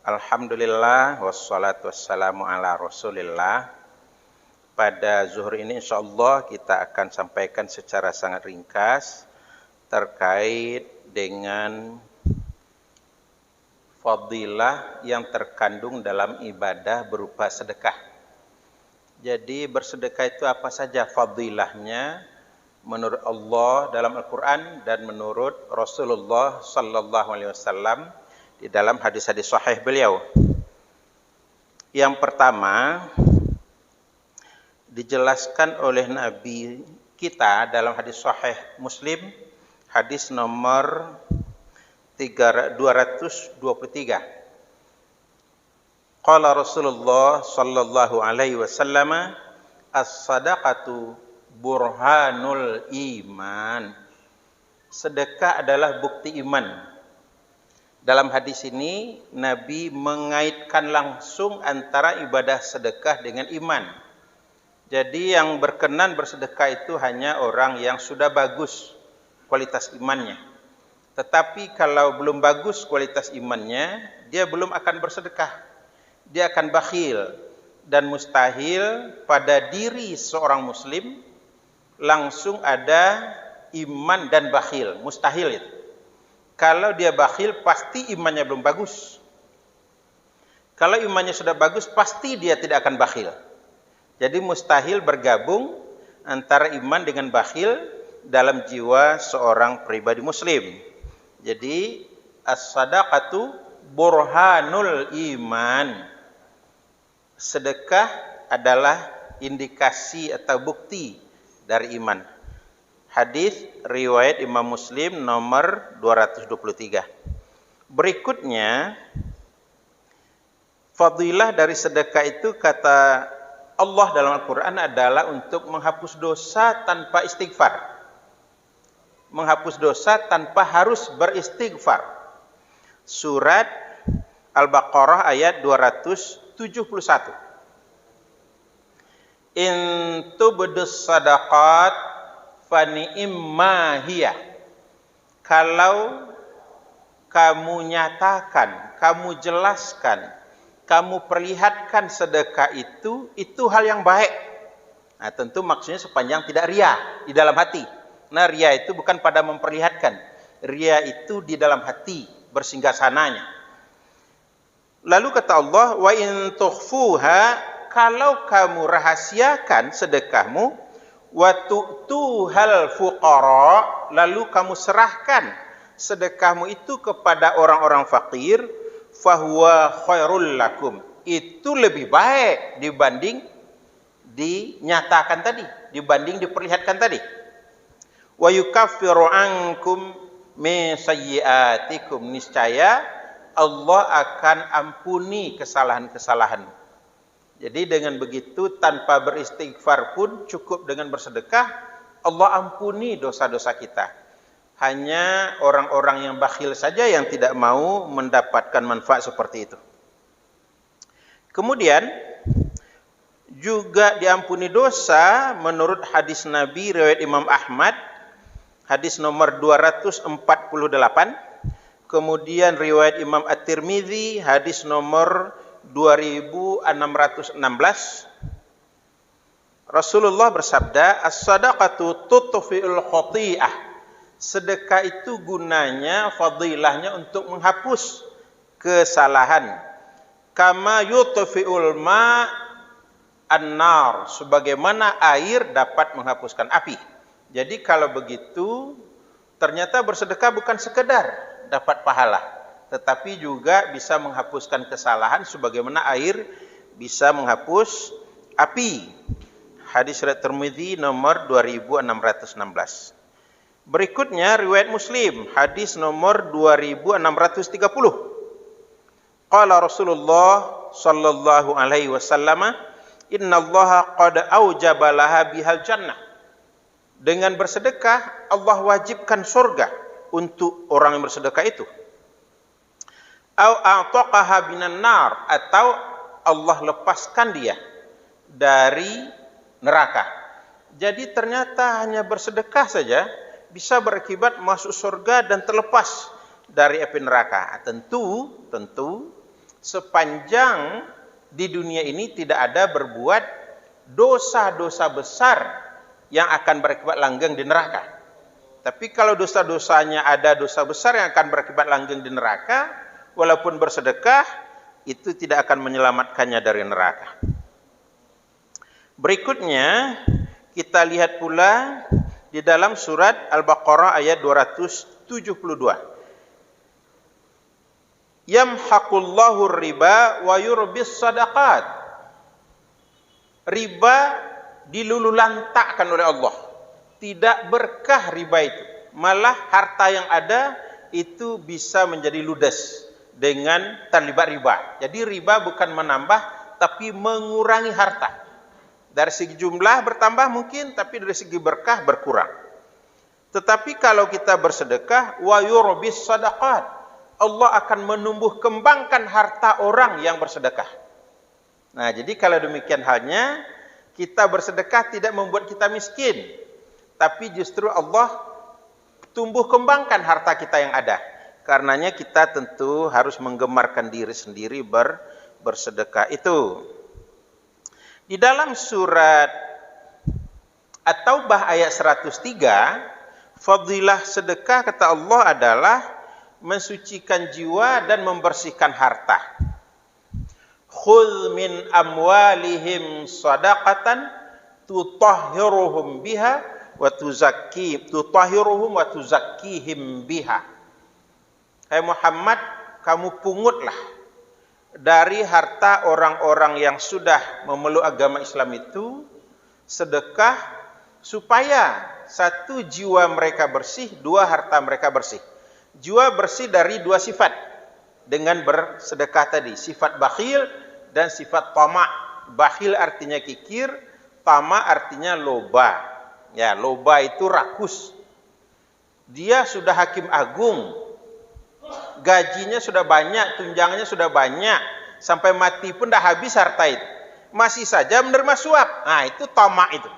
Alhamdulillah wassalatu wassalamu ala Rasulillah. Pada zuhur ini insyaallah kita akan sampaikan secara sangat ringkas terkait dengan fadilah yang terkandung dalam ibadah berupa sedekah. Jadi bersedekah itu apa saja fadilahnya menurut Allah dalam Al-Quran dan menurut Rasulullah sallallahu alaihi wasallam di dalam hadis-hadis sahih beliau. Yang pertama dijelaskan oleh Nabi kita dalam hadis sahih Muslim, hadis nomor 223. Qala Rasulullah sallallahu alaihi wasallam, as-sadaqatu burhanul iman. Sedekah adalah bukti iman. Dalam hadis ini Nabi mengaitkan langsung antara ibadah sedekah dengan iman. Jadi yang berkenan bersedekah itu hanya orang yang sudah bagus kualitas imannya. Tetapi kalau belum bagus kualitas imannya, dia belum akan bersedekah. Dia akan bakhil. Dan mustahil pada diri seorang muslim langsung ada iman dan bakhil. Mustahil itu. Kalau dia bakhil, pasti imannya belum bagus. Kalau imannya sudah bagus, pasti dia tidak akan bakhil. Jadi mustahil bergabung antara iman dengan bakhil dalam jiwa seorang pribadi muslim. Jadi as-sadaqatu burhanul iman. Sedekah adalah indikasi atau bukti dari iman. Hadis riwayat Imam Muslim nomor 223. Berikutnya, fadilah dari sedekah itu kata Allah dalam Al-Quran adalah untuk menghapus dosa tanpa istighfar. Menghapus dosa tanpa harus beristighfar. Surat Al-Baqarah ayat 271. In tubdus sadaqat fani'imma hiya. Kalau kamu nyatakan, kamu jelaskan, kamu perlihatkan sedekah itu hal yang baik. Nah, tentu maksudnya sepanjang tidak riya di dalam hati. Nah, riya itu bukan pada memperlihatkan. Riya itu di dalam hati, bersinggah sananya. Lalu kata Allah, wa in tukhfuha, kalau kamu rahasiakan sedekahmu, wa tu'tuhal fuqara, lalu kamu serahkan sedekahmu itu kepada orang-orang fakir, fahuwa khairul lakum, itu lebih baik dibanding dinyatakan tadi, dibanding diperlihatkan tadi. Wa yukaffiru ankum min sayyi'atikum, niscaya Allah akan ampuni kesalahan-kesalahanmu. Jadi dengan begitu tanpa beristighfar pun cukup dengan bersedekah, Allah ampuni dosa-dosa kita. Hanya orang-orang yang bakhil saja yang tidak mau mendapatkan manfaat seperti itu. Kemudian juga diampuni dosa menurut hadis Nabi riwayat Imam Ahmad, hadis nomor 248. Kemudian riwayat Imam At-Tirmidzi, hadis nomor 2616. Rasulullah bersabda, as-sadaqatu tutfi'ul khati'ah. Sedekah itu gunanya, fadilahnya untuk menghapus kesalahan. Kama yutfi'ul ma an-nar, sebagaimana air dapat menghapuskan api. Jadi kalau begitu, ternyata bersedekah bukan sekedar dapat pahala, tetapi juga bisa menghapuskan kesalahan sebagaimana air bisa menghapus api. Hadis riwayat Tirmidzi nomor 2616. Berikutnya riwayat Muslim, hadis nomor 2630. Qala Rasulullah sallallahu alaihi wasallam, innallaha qad aujaba laha bihal jannah. Dengan bersedekah Allah wajibkan surga untuk orang yang bersedekah itu. Au a'taqaha binan nar, atau Allah lepaskan dia dari neraka. Jadi ternyata hanya bersedekah saja bisa berakibat masuk surga dan terlepas dari api neraka. Tentu sepanjang di dunia ini tidak ada berbuat dosa-dosa besar yang akan berakibat langgeng di neraka. Tapi kalau dosa-dosanya ada dosa besar yang akan berakibat langgeng di neraka, walaupun bersedekah, itu tidak akan menyelamatkannya dari neraka. Berikutnya, kita lihat pula di dalam surat Al-Baqarah ayat 272. Yamhaqullahu riba wa yurbis sadaqat. Riba dilululantakkan oleh Allah. Tidak berkah riba itu. Malah harta yang ada itu bisa menjadi ludes dengan terlibat riba. Jadi riba bukan menambah tapi mengurangi harta. Dari segi jumlah bertambah mungkin, tapi dari segi berkah berkurang. Tetapi kalau kita bersedekah, wa yurbis sadaqat, Allah akan menumbuh kembangkan harta orang yang bersedekah. Nah, jadi kalau demikian halnya, kita bersedekah tidak membuat kita miskin, tapi justru Allah tumbuh kembangkan harta kita yang ada. Karenanya kita tentu harus menggemarkan diri sendiri bersedekah itu. Di dalam surat At-Taubah ayat 103, fadilah sedekah kata Allah adalah mensucikan jiwa dan membersihkan harta. Khudh min amwalihim sadaqatan tutahhiruhum biha wa tutahhiruhum wa tuzakkihim biha. Hai Muhammad, kamu pungutlah dari harta orang-orang yang sudah memeluk agama Islam itu sedekah supaya satu, jiwa mereka bersih, dua, harta mereka bersih. Jiwa bersih dari dua sifat dengan bersedekah tadi, sifat bakhil dan sifat tamak. Bakhil artinya kikir, tamak artinya loba. Ya, loba itu rakus. Dia sudah hakim agung, gajinya sudah banyak, tunjangannya sudah banyak, sampai mati pun dah habis harta itu, masih saja menerima suap. Nah, itu tamak itu.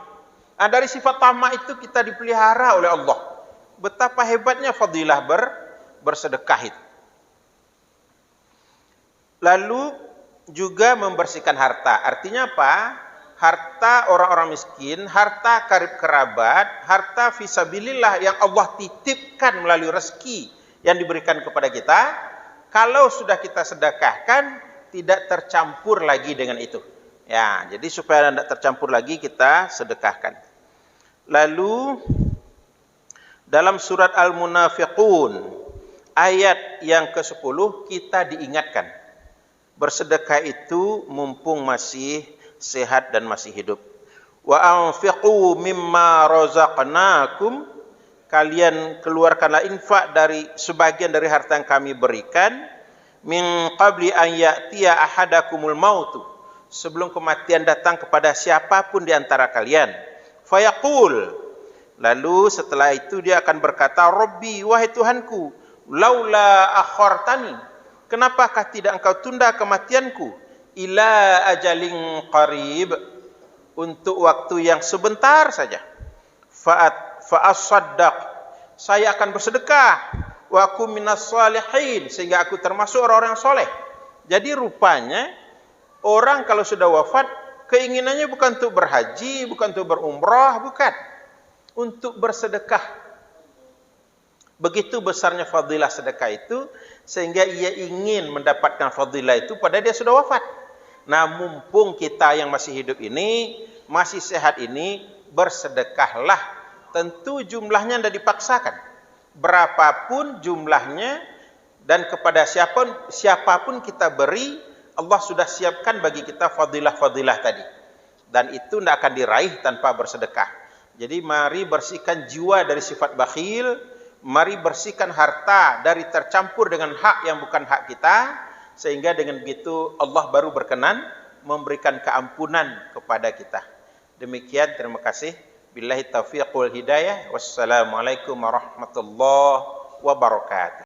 Nah, dari sifat tamak itu kita dipelihara oleh Allah. Betapa hebatnya fadilah bersedekah itu. Lalu juga membersihkan harta. Artinya apa? Harta orang-orang miskin, harta karib kerabat, harta fisabilillah yang Allah titipkan melalui rezeki yang diberikan kepada kita. Kalau sudah kita sedekahkan, tidak tercampur lagi dengan itu. Ya, jadi supaya tidak tercampur lagi, kita sedekahkan. Lalu dalam surat Al-Munafiqun ayat yang ke-10 kita diingatkan, bersedekah itu mumpung masih sehat dan masih hidup. Wa anfiqu mimma razaqnakum, kalian keluarkanlah infak dari sebagian dari harta yang kami berikan, min qabli an ya'tiya ahadakumul mautu, sebelum kematian datang kepada siapapun di antara kalian. Fayaqul, lalu setelah itu dia akan berkata, Rabbi, wahai Tuhanku, laula akhartani, kenapakah tidak engkau tunda kematianku, ila ajalin qarib, untuk waktu yang sebentar saja. Fa'asaddaq, saya akan bersedekah, wa aku minas salihin, sehingga aku termasuk orang-orang soleh. Jadi rupanya orang kalau sudah wafat, keinginannya bukan untuk berhaji, bukan untuk berumrah, bukan, untuk bersedekah. Begitu besarnya fadilah sedekah itu, sehingga ia ingin mendapatkan fadilah itu pada dia sudah wafat. Nah, mumpung kita yang masih hidup ini, masih sehat ini, bersedekahlah. Tentu jumlahnya tidak dipaksakan. Berapapun jumlahnya dan kepada siapapun kita beri, Allah sudah siapkan bagi kita fadilah-fadilah tadi. Dan itu tidak akan diraih tanpa bersedekah. Jadi mari bersihkan jiwa dari sifat bakhil, mari bersihkan harta dari tercampur dengan hak yang bukan hak kita, sehingga dengan begitu Allah baru berkenan memberikan keampunan kepada kita. Demikian, terima kasih. Billahi taufiq wal hidayah. Wassalamualaikum warahmatullahi wabarakatuh.